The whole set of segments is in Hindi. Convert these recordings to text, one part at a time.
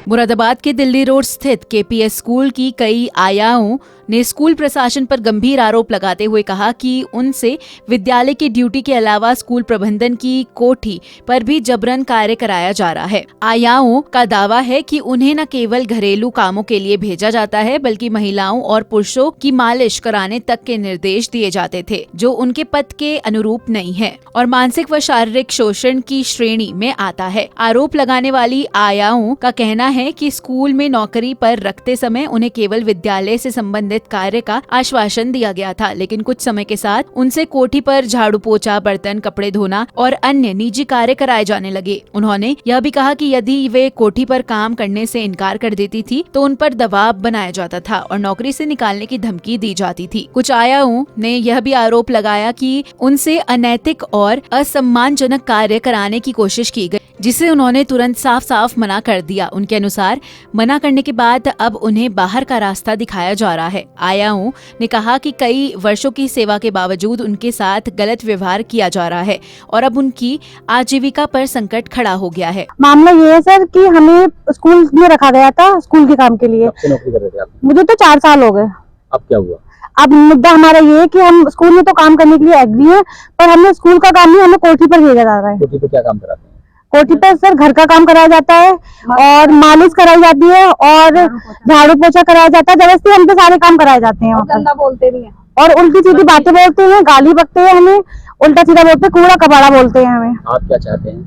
मुरादाबाद के दिल्ली रोड स्थित केपीएस स्कूल की कई आयाओं ने स्कूल प्रशासन पर गंभीर आरोप लगाते हुए कहा कि उनसे विद्यालय की ड्यूटी के अलावा स्कूल प्रबंधन की कोठी पर भी जबरन कार्य कराया जा रहा है। आयाओं का दावा है कि उन्हें न केवल घरेलू कामों के लिए भेजा जाता है बल्कि महिलाओं और पुरुषों की मालिश कराने तक के निर्देश दिए जाते थे जो उनके पद के अनुरूप नहीं है और मानसिक व शारीरिक शोषण की श्रेणी में आता है। आरोप लगाने वाली आयाओं का कहना है कि स्कूल में नौकरी पर रखते समय उन्हें केवल विद्यालय से संबंधित कार्य का आश्वासन दिया गया था, लेकिन कुछ समय के साथ उनसे कोठी पर झाड़ू पोछा, बर्तन, कपड़े धोना और अन्य निजी कार्य कराए जाने लगे। उन्होंने यह भी कहा कि यदि वे कोठी पर काम करने से इनकार कर देती थी तो उन पर दबाव बनाया जाता था और नौकरी से निकालने की धमकी दी जाती थी। कुछ आयाओं ने यह भी आरोप लगाया कि उनसे अनैतिक और असम्मानजनक कार्य कराने की कोशिश की गई, जिसे उन्होंने तुरंत साफ साफ मना कर दिया। उनके अनुसार मना करने के बाद अब उन्हें बाहर का रास्ता दिखाया जा रहा है। आयाओं ने कहा कि कई वर्षों की सेवा के बावजूद उनके साथ गलत व्यवहार किया जा रहा है और अब उनकी आजीविका पर संकट खड़ा हो गया है। मामला ये है सर कि हमें स्कूल में रखा गया था स्कूल के काम के लिए। कब से नौकरी कर रहे थे आप? मुझे तो 4 साल हो गए। अब क्या हुआ? अब मुद्दा हमारा ये है कि हम स्कूल में तो काम करने के लिए एग्री है, पर हमें स्कूल का काम नहीं, हमें कोठी पर भेजा जा रहा है। कोठी पे क्या काम कराते हैं? कोठी पर सर घर का काम कराया जाता है और मालिश कराई जाती है और झाड़ू पोछा कराया जाता है। जबरदस्ती हम पे सारे काम कराए जाते हैं। गंदा बोलते भी हैं और उल्टी सीधी बातें बोलते हैं, गाली बकते हैं, हमें उल्टा सीधा बोलते हैं, कूड़ा कबाड़ा बोलते हैं हमें। आप क्या चाहते हैं?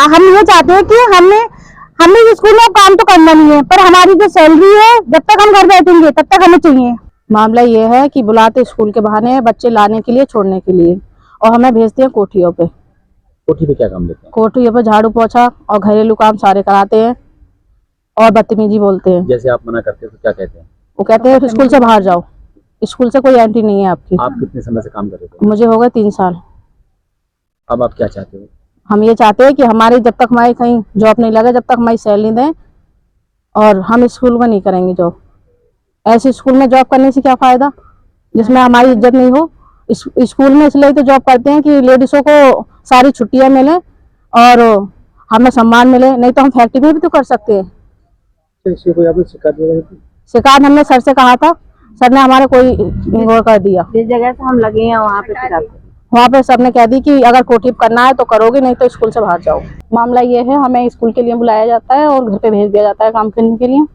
हम ये चाहते हैं कि हमें इस स्कूल में काम तो करना नहीं है, पर हमारी जो सैलरी है जब तक हम घर बैठेंगे तब तक हमें चाहिए। मामला ये है कि बुलाते स्कूल के बहाने बच्चे लाने के लिए, छोड़ने के लिए, और हमें भेजते हैं कोठियों पे। कोठी पे क्या काम देते हैं? कोठियों पे झाड़ू पोछा और घरेलू काम सारे कराते हैं और बदतमीजी बोलते हैं। जैसे आप मना करते हैं तो क्या कहते हैं? वो कहते हैं स्कूल से बाहर जाओ, स्कूल से कोई एंट्री नहीं है आपकी। आप कितने समय से काम कर रहे थे? मुझे हो गए 3 साल। अब आप क्या चाहते हो? हम ये चाहते हैं कि हमारी जब तक हमारी कहीं जॉब नहीं लगे, जब तक हमारी सैलरी दें, और हम स्कूल में नहीं करेंगे जॉब। ऐसे स्कूल में जॉब करने से क्या फायदा जिसमें हमारी इज्जत नहीं हो। स्कूल में इसलिए तो जॉब करते हैं कि लेडीजों को सारी छुट्टियां मिले और हमें सम्मान मिले, नहीं तो हम फैक्ट्री में भी तो कर सकते हैं। शिकायत हमने सर से कहा था, सर ने हमारे कोई गौर कर दिया। जिस जगह से हम लगे हैं वहाँ पे शिकायत, वहाँ पे सर ने कह दी कि अगर कोठी करना है तो करोगे, नहीं तो स्कूल से बाहर जाओ। मामला ये है, हमें स्कूल के लिए बुलाया जाता है और घर पे भेज दिया जाता है काम करने के लिए।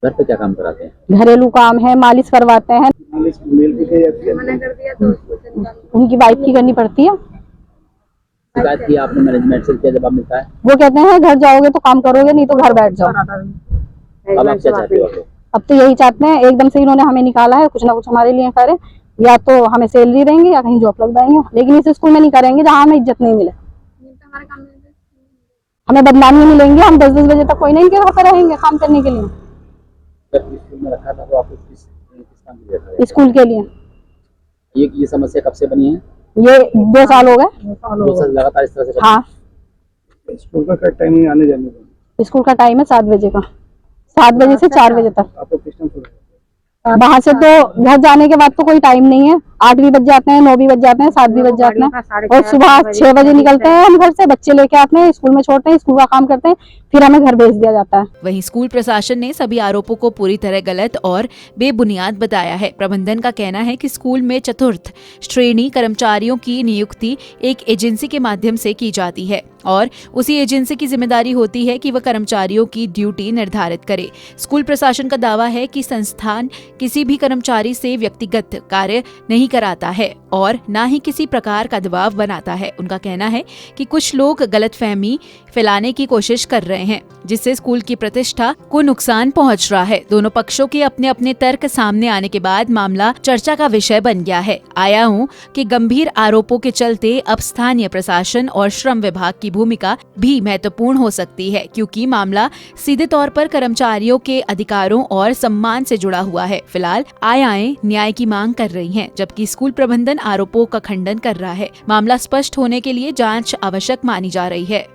घर पे क्या काम कराते हैं? घरेलू काम है, मालिश करवाते हैं। उनकी वाइफ की करनी पड़ती है। शिकायत की आपने मैनेजमेंट से, क्या जवाब मिलता है? वो कहते हैं घर जाओगे तो काम करोगे, नहीं तो घर बैठ जाओ। अब आप क्या चाहते हो? अब तो यही चाहते हैं, एकदम से इन्होंने हमें निकाला है, कुछ ना कुछ हमारे लिए करे, या तो हमें सैलरी देंगे या कहीं जॉब लग जाएंगे, लेकिन इस स्कूल में नहीं करेंगे जहाँ हमें इज्जत नहीं मिले, हमें बदनामी मिलेंगे। हम 10-10 बजे तक कोई नहीं के वहाँ पे रहेंगे काम करने के लिए। स्कूल में रखा था तो आपको किस काम के लिए रखा था? स्कूल के लिए। ये समस्या कब से बनी है? ये 2 साल हो गए। 2 साल लगातार इस तरह से? हाँ। स्कूल का टाइमिंग आने जाने का? स्कूल का टाइम है 7 बजे का, 7 बजे से 4 बजे तक। आपको किस टाइम छोड़ा? वहाँ से तो घर जाने के बाद तो कोई टाइम नहीं है। 8 भी बज जाते हैं, 9 भी बज जाते हैं, 7 भी बज जाते हैं, और सुबह 6 बजे निकलते हैं हम घर से, बच्चे लेके आते हैं, स्कूल में छोड़ते हैं, स्कूल का काम करते हैं, फिर हमें घर भेज दिया जाता है। वहीं स्कूल प्रशासन ने सभी आरोपों को पूरी तरह गलत और बेबुनियाद बताया है। प्रबंधन का कहना है कि स्कूल में चतुर्थ श्रेणी कर्मचारियों की नियुक्ति एक एजेंसी के माध्यम से की जाती है और उसी एजेंसी की जिम्मेदारी होती है कि वह कर्मचारियों की ड्यूटी निर्धारित करे। स्कूल प्रशासन का दावा है कि संस्थान किसी भी कर्मचारी से व्यक्तिगत कार्य नहीं कराता है और न ही किसी प्रकार का दबाव बनाता है। उनका कहना है कि कुछ लोग गलतफहमी फैलाने की कोशिश कर रहे हैं, जिससे स्कूल की प्रतिष्ठा को नुकसान पहुंच रहा है। दोनों पक्षों के अपने अपने तर्क सामने आने के बाद मामला चर्चा का विषय बन गया है। आयाओं के गंभीर आरोपों के चलते अब स्थानीय प्रशासन और श्रम विभाग की भूमिका भी महत्वपूर्ण हो सकती है, क्योंकि मामला सीधे तौर पर कर्मचारियों के अधिकारों और सम्मान से जुड़ा हुआ है। फिलहाल आयाएं न्याय की मांग कर रही हैं, जबकि स्कूल प्रबंधन आरोपों का खंडन कर रहा है। मामला स्पष्ट होने के लिए जांच आवश्यक मानी जा रही है।